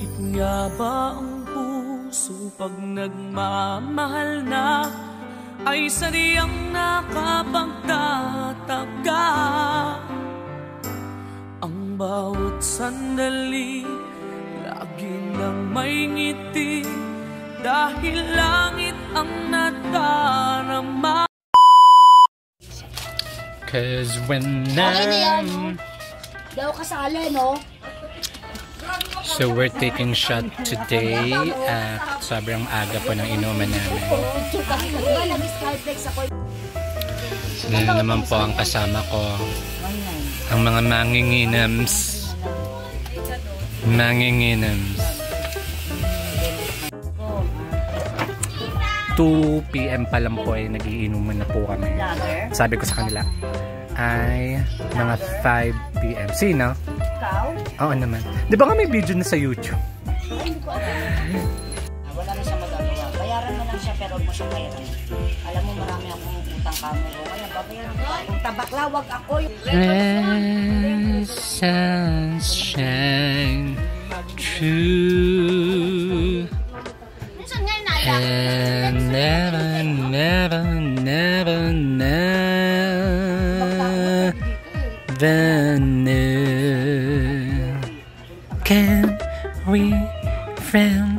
Bakit nga ba ang puso pag nagmamahal na ay sadyang nakapagtataga? Ang bawat sandali lagi nang may ngiti dahil langit ang nadarama. Cause when daw kasali, no? So we're taking shot today at sobrang aga po ng inuman namin. Sila na naman po ang kasama ko. Ang mga manginginams. 2 PM pa lang po ay nagiinuman na po kami. Sabi ko sa kanila ay mga 5 PM. Sino? Ikaw? Oo naman. Di ba nga may video na sa YouTube? Ay, hindi ko alam. Wala na siya magagawa. Bayaran mo lang siya pero huwag mo siya bayaran. Alam mo marami akong utang kamo. Kaya babayaran mo. Kung tabaklawag ako sunshine true and never knew. Can we friend?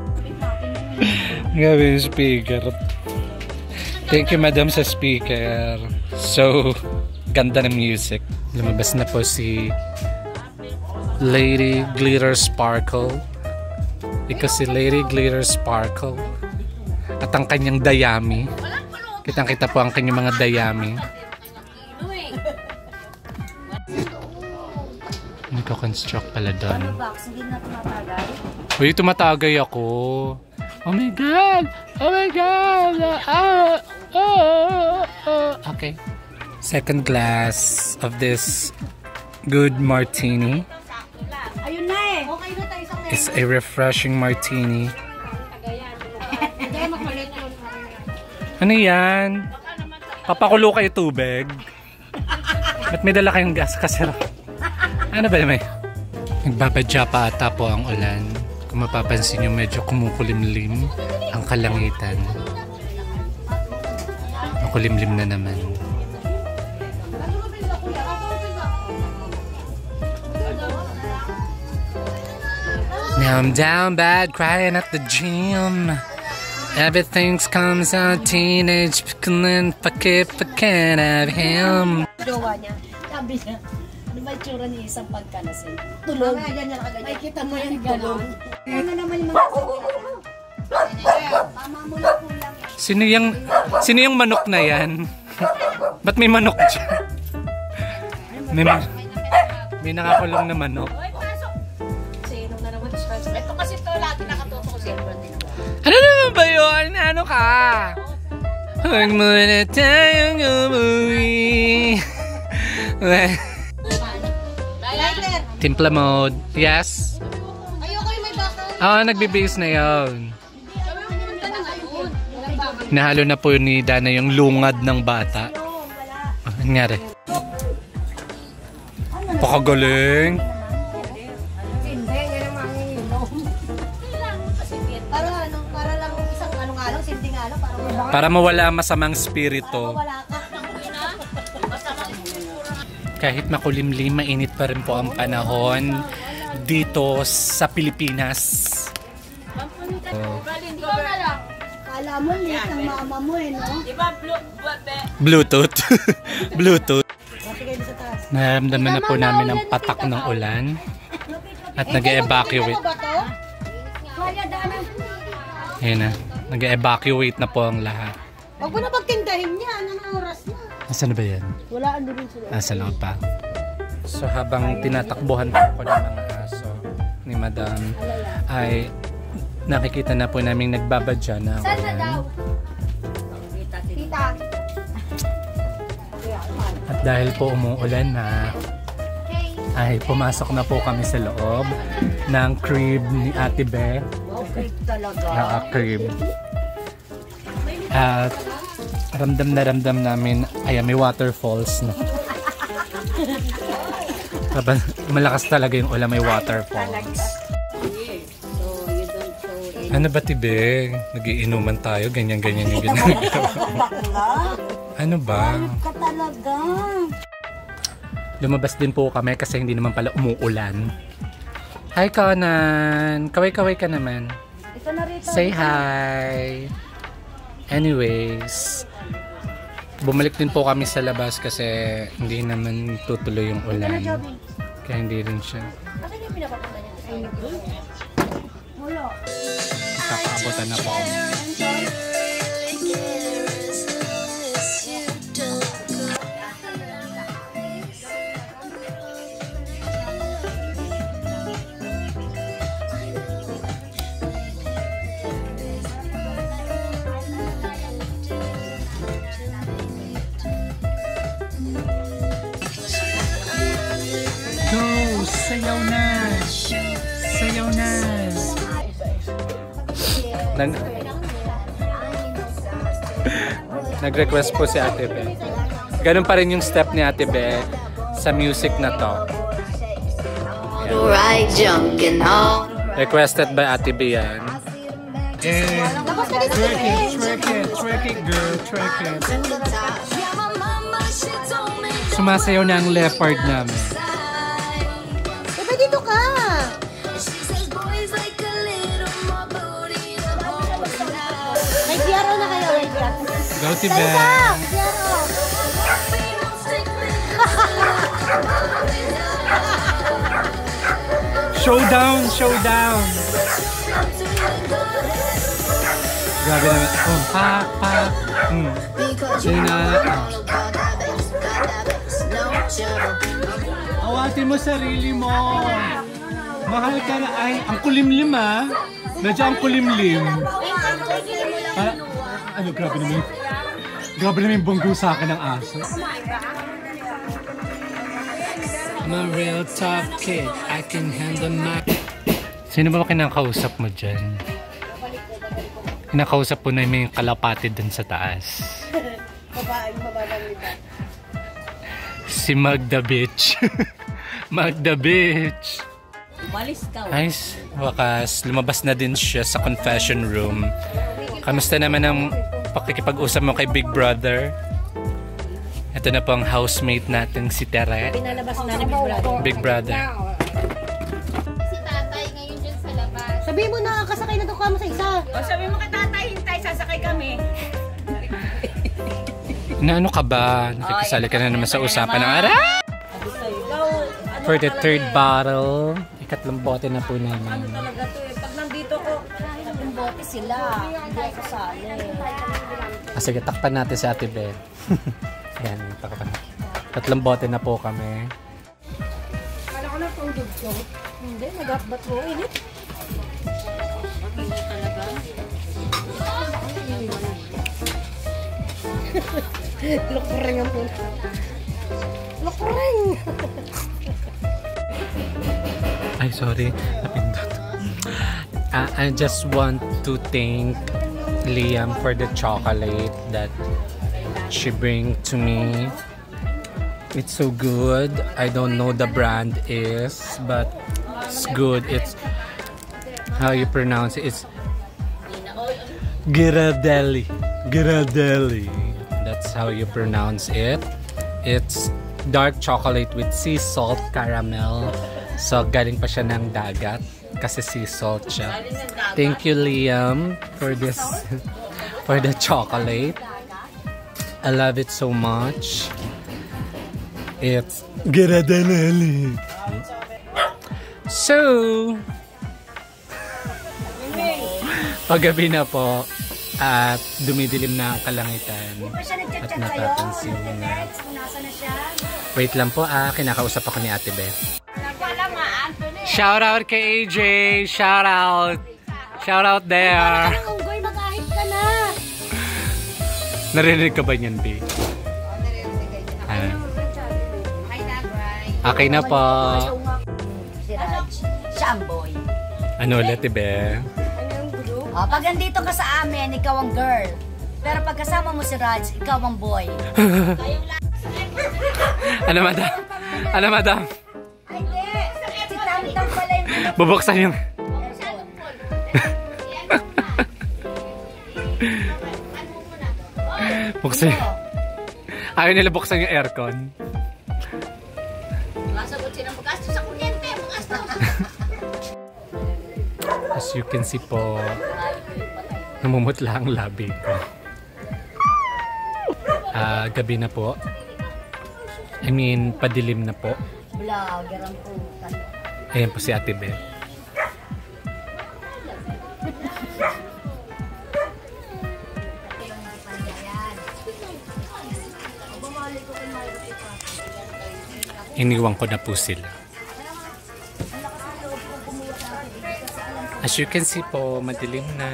Grabe yung speaker. Thank you madam sa speaker. So ganda ng music. Lumabas na po si Lady Glitter Sparkle. Ikaw si Lady Glitter Sparkle. At ang kanyang dayami. Kitang-kita po ang kanyang mga dayami. Nagko-construct pala doon. hindi na tumatagay. Uy, tumatagay ako. Oh my God! Oh my God! Okay. Second glass of this good martini. Ayun na eh. Okay na tayo sa It's a refreshing martini. Ano yan? Papakulo kayo tubig? Ba't may dala kayong gas kasi? Ano ba may? Nagbabadya pa ata po ang ulan. Kung mapapansin nyo, medyo kumukulimlim ang kalangitan. Makulimlim na naman. Now I'm down bad, crying at the gym. Everything's comes out teenage, and fuck if I can't have him. Jowa niya. Sabi niya, ano ba itsura niya isang pagkalasing? Tulog. May kita mo yan tulog. Ano naman yung mga mama mo na kulang. Sino yung manok na yan? Ba't may manok dyan? May nakakulong na manok. Sino na naman siya? Ito kasi ito lagi nakatutok sa airport din. Ano naman ba yun? Ano ka? Huwag muna tayong umuwi. Timpla mode. Yes? Ayoko yung may baka. Oo, nagbibihis na yun. Nahalo na po ni Dana yung lungad ng bata. Ano nangyari? Pakagaling. Para mawala ang masamang spirito. Kahit makulimlim, mainit pa rin po ang panahon dito sa Pilipinas. Kala mo, liit ng mama mo eh, no? Bluetooth. Bluetooth. Naramdaman na po namin ang patak ng ulan at nag-evacuate. Ayan na. Nag-evacuate na po ang lahat. Huwag mo na pagtindahin niya. Anong oras na? Nasaan na ba yan? Wala, ano rin sila. Nasa loob pa. So habang tinatakbuhan po ng mga aso ni Madam ay nakikita na po namin nagbabadya na saan na daw? Tita. At dahil po umuulan na ay pumasok na po kami sa loob ng crib ni Ate Be. Okay talaga. Crib. At ramdam na ramdam namin ay may waterfalls na. Malakas talaga yung ulan, may waterfalls. So, Ano ba, Tibe? Nagiinuman tayo, ganyan-ganyan yung ginagawa. Bakla. Ano ba? Ayop ka talaga. Lumabas din po kami kasi hindi naman pala umuulan. Hi, Conan! Kaway-kaway ka naman. Ito na rito. Say hi! Anyways, bumalik din po kami sa labas kasi hindi naman tutuloy yung ulan. Kaya hindi rin siya. Bakit yung pinapapunta niya? Wala. Kakabutan na po ako. Go! Sayaw na! Sayaw na! Nag-request po si Ate Be. Ganun pa rin yung step ni Ate Be sa music na to. Requested by Ate Be yan. Twerk it girl, twerk it. Sumasayaw na ang leopard namin. Diba dito ka? May zero na kayo, may zero. Go, Tibe! Showdown! Showdown! Grabe naman. Oh, pak! Awatin mo sarili mo. Mahal ka na. Ay, ang kulimlim ah. Medyo ang kulimlim. Ano, grabe naman. Grabe naman yung bunggo sa akin ng aso. I'm a real tough kid. I can handle my... Sino ba kinakausap mo dyan? Kinakausap po na may kalapati dun sa taas. Si Magda Bitch. Magda Bitch. Umalis ka. Nice. Wakas, lumabas na din siya sa confession room. Kamusta naman ang pakikipag-usap mo kay Big Brother? Ito na po ang housemate natin si Tere. Pinalabas na ni Big Brother. Big Brother. Si tatay ngayon dyan sa labas. Sabihin mo na, kasakay na daw kamo sa isa. O sabi mo kay tatay, hintay, sasakay kami. Ano ka ba? Nakikisali ka na naman sa usapan ng araw. For the third bottle, ikatlong bote na po namin. Talaga to eh. Pag nandito ko, Yung bote sila. Hindi ako sali. Sige, takpan natin si Ate Be. Yan, takpan. Tatlong bote na po kami. Kala ko na tungdog ko. Hindi, nag-upbat ko. Init. Lukureng ang punta. Lukureng! Ay, sorry. Napindot. I just want to thank Liam for the chocolate that she bring to me. It's so good. I don't know the brand is, but it's good. It's how you pronounce it. It's Ghirardelli. Ghirardelli. That's how you pronounce it. It's dark chocolate with sea salt caramel. So galing pa siya ng dagat kasi sea salt siya. Thank you, Liam, for this for the chocolate. I love it so much. It's Ghirardelli. So, paggabi na po at dumidilim na ang kalangitan at natapansin na. Wait lang po kinakausap ako ni Ate Be. Shout out kay AJ! Shout out! Shout out there! Unggoy, mag-ahit ka na! Narinig ka ba niyan, B? Okay na po. Si Raj, siya ang boy. Ano ulit, Be? Pag nandito ka sa amin, ikaw ang girl. Pero pag kasama mo si Raj, ikaw ang boy. Ano, madam? Ano, madam? Ay, hindi. Si Tamtam pala yung Bubuksan yung... Buksan. Ayaw nila buksan yung aircon. Masagot sila magasto sa kuryente. Magasto. As you can see po, namumutla ang labi ko. Gabi na po. I mean, padilim na po. Vlogger ang puta. Ayan po si Ate Beth. Iniwan ko na po sila. As you can see po, madilim na.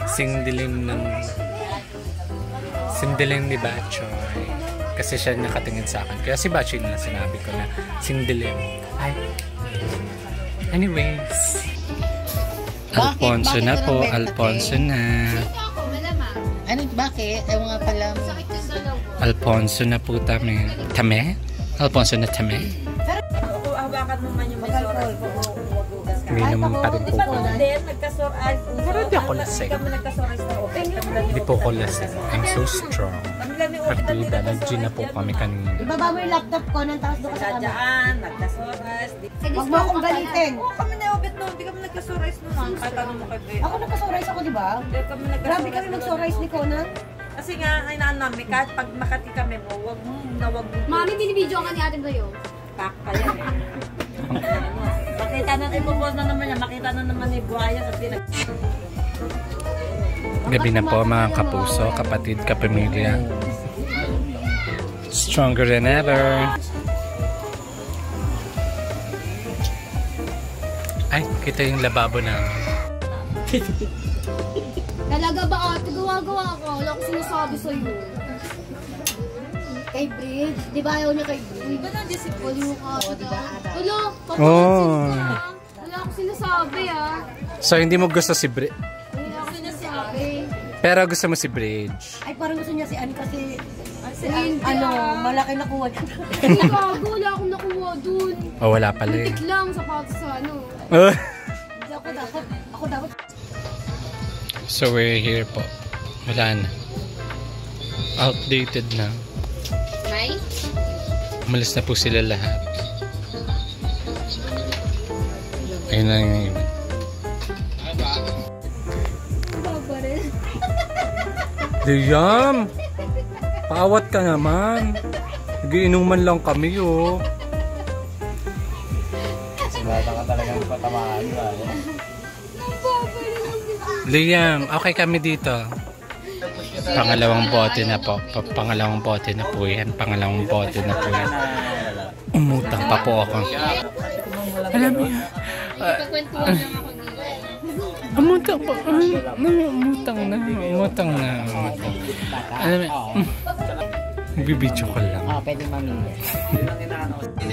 Singdilim ni Batchoy. Kasi siya nakatingin sa akin. Kaya si Batchoy na sinabi ko na singdilim. Ay. Anyways. Alfonso na po. Alfonso na. Ano, bakit? Ewan nga pala. Alfonso na po tame. Tame? Alfonso na tame? Hawakan mo man yung may soras. Minum pa rin po ko. Nagkasoras. Pero di ako lasing. Hindi po ko lasing. I'm so strong. Partida, nag-gin na po kami kanina. Ibaba mo yung laptop ko nang taas doon ka sa kama. Diyan, nagkasoras. Huwag mo akong galitin. Oo, kami na-obit noon. Hindi kami nagkasoras noon. Kahit ano mo kayo. Ako nagkasorise ako, di ba? Grabe kami nagsorise ni Conan. Kasi nga, ay naan namin, kahit pag Makati kami mo, wag mo. Mami, binibidyo ka ni Ate Bayo. Kaka yan eh. Makita na, ipopost na naman yan. Makita na naman ni Buhaya kasi Gabi na po mga kapuso, kapatid, kapamilya. Stronger than ever. Ay, kita yung lababo namin. Talaga ba ate? Gawa-gawa ko. Wala ko sinasabi sa'yo. Kay Bridge. Di ba ayaw niya kay Bridge? Ba nandiyan si Bridge? Wala, papansin ka. Wala ko sinasabi ah. So, hindi mo gusto si Bridge? Wala ko sinasabi. Pero gusto mo si Bridge? Ay, parang gusto niya si Ann kasi Hindi malaki nakuha niya. Hindi gago. Wala akong nakuha dun. O, wala pala eh. Muntik lang sapatos sa ano. Hindi ako dapat. So, we're here po. Wala na. Outdated na. May? Umalis na po sila lahat. Ayun na yung iba. Baba rin. Liam! Paawat ka naman. Nagiinuman lang kami oh. Bata ka talagang patamaan ba? Liam, okay kami dito. Pangalawang bote na po. Pangalawang bote na po yan. Pangalawang bote na po yan. Umutang pa po ako. Alam mo yan. Pagkwentuhan lang ako nila. Umutang pa. Umutang na. Umutang na. Alam mo, nagbibidyo ko lang. Pwede mamili.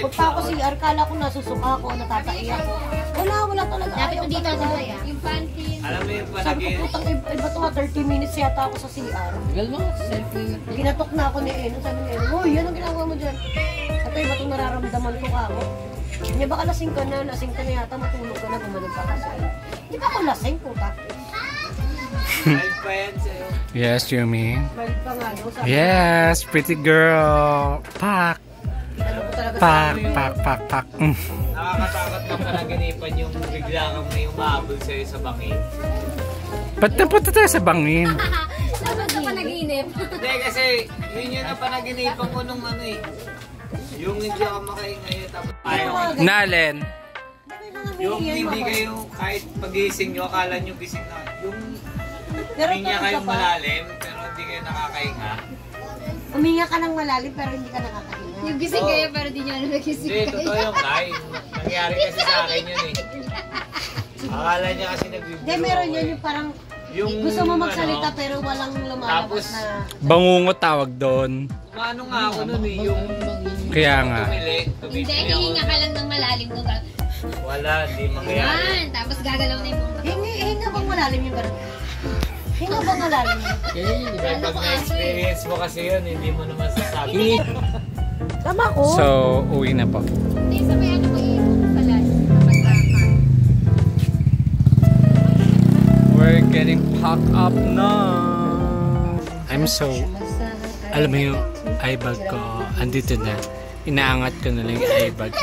Pagpa ako si Arkala ko nasusuka ako, natataiyak ako. Wala talaga. Dapat mo dito sa kaya. Yung panty. Alam mo yung Sabi ko, putang iba to 30 minutes yata ako sa CR. Tagal mo, selfie. Ginatok na ako ni Eno. Sabi ni Eno, uy, yan ang ginagawa mo dyan. Sabi, iba itong nararamdaman ko ako. Niya baka lasing ka na yata, matulog ka na, gumanon ka kasi. Hindi ba ako lasing, puta? Live pa yan sa'yo. Yes, Yumi. Balik pa nga, no? Sabi, Yes, pretty girl. Pak. ano ko talaga Pak, pak, pak, pak. Nakakatakot ka panaginipan yung bigla kang may umahabol sa'yo sa bangin. Ba't napunta tayo sa bangin? Dapat ka pa nag-iinip. Hindi kasi yun yung napanaginipan ko nung ano eh. Yung hindi ako makaingay tapos ayaw. Nalen. Yung hindi kayo kahit pagising nyo, akala nyo gising na. Yung hininga kayong malalim pero hindi kayo nakakahinga. Uminga ka ng malalim pero hindi ka nakakahinga. Yung gising kayo pero di nyo nagising Hindi, kayo. totoo yung kay. Nangyari kasi sa akin yun eh. Akala niya kasi nagbibiro. Hindi, meron yun yung parang gusto mo magsalita pero walang lumalabas Tapos, na... Bangungot tawag doon. Ano nga ako nun eh, yung Kaya nga. tumili Hindi, ako. hihinga ka lang ng malalim nung Wala, di mangyayari. yan. Tapos gagalaw na yung mga Hinga bang malalim yung gano'n? Hinga bang malalim yun? Dahil pag na-experience mo kasi yun, hindi mo naman sasabi. Tama ko. So, uwi na po. Hindi, sa may ano ko iinom pala. Kapag pack up na. I'm so, alam mo yung eye bag ko, andito na. Inaangat ko na lang yung eye bag.